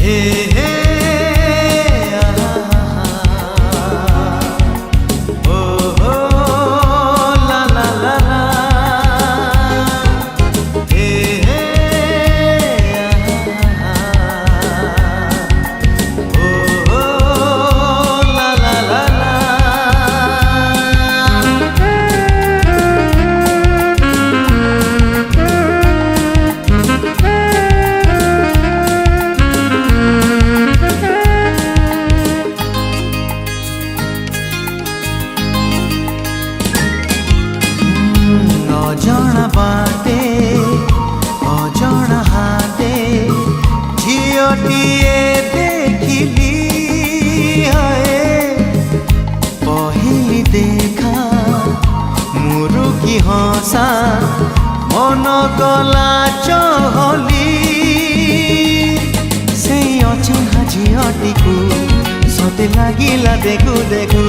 हे हे ओ हो ला ला ला ला हे हे ओ हो ला ला ला ला अजणा बाटे अजणा हाते झीलटिए देखिली पहली देखा मुरुकी हसा मन गला चहली से अचिन्हा झीलटिकू सते लागिला देखू देखू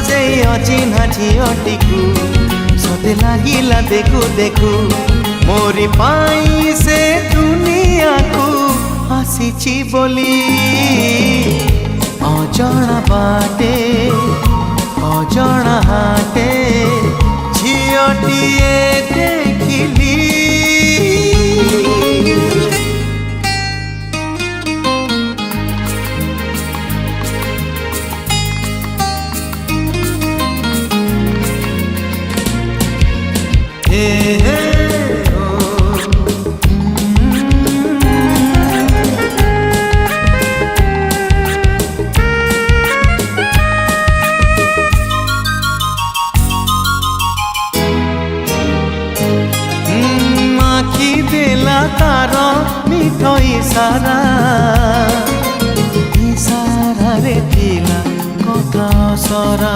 से अचिन्हा झीलटिकू सते लागिला देखू देखू मोरी पाई से दुनिया को आसीची बोली अजणा बाटे अजणा हाटे झीलटिए देखिली हे हे आखि देला तार मिठ इशारा इशारा रे थिला कथा सरा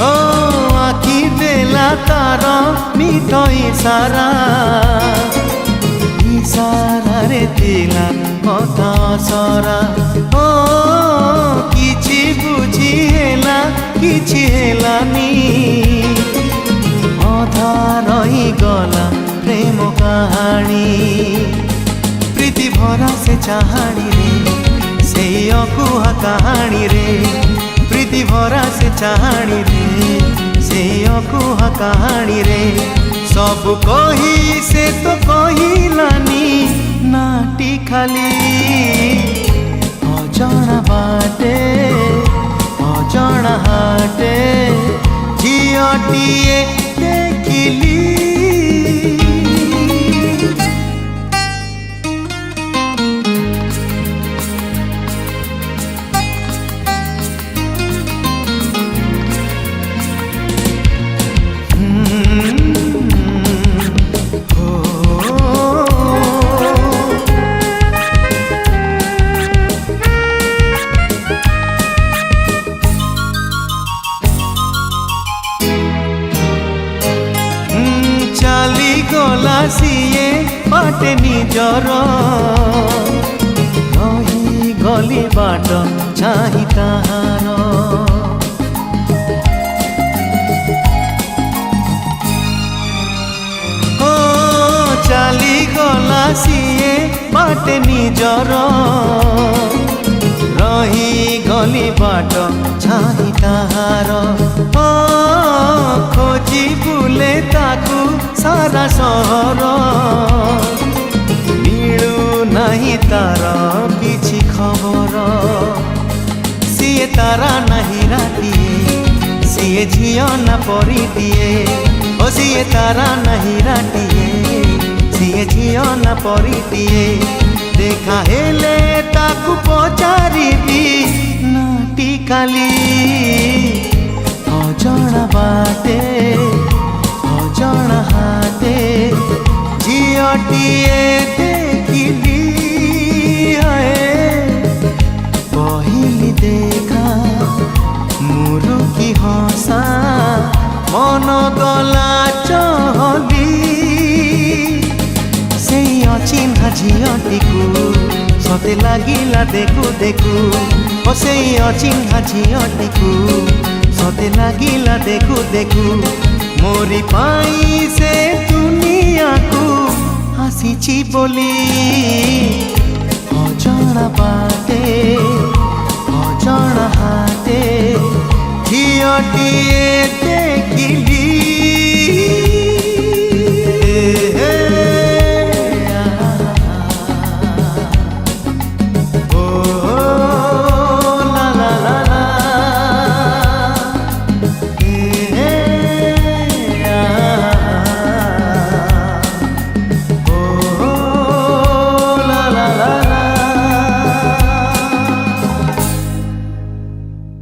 ओ आखि देला तार मिठ इशारा इशारा रे थिला कथा सरा ओ किछि बुझी हेला किछि हेलानी अधा रही गला प्रेम कहानी प्रीति भरा से चाहानी रे से अकुहा कहानी रे प्रीति भरा से चाहानी रे से अकुहा कहानी रे सब कही से तो कहिलानी नाटी खाली अजणा बाटे अजणा हाटे झीलटिए देखिली चाली गला सीए बाटे निजर रही गली बाट चाही ताहार ओ चाली गला सीए बाटे निजर रही गली बाट चाही ताहार ओ खोजी बुले ताकू सारा सहर मिलू नहीं तार किछि खबर सीए तारा नहीं रातिए सीए झियो न परी दिए ओ सीए तारा नहीं रातिए सीए झियो न परी दिए देखा हेले ताकू पचारिबी नाटी काली अजणा बाटे अजणा हाटे झीलटिए देखिली पहली देखा मुरुकी हसा मन गला चहली से अचिन्हा झीलटिकू सते लागिला देखू देखू ओ से अचिन्हा झीलटिकू सते लागिला देखू देखू मोरी पाई से बोली अजणा बाटे अजणा हाटे झीटीए देखिली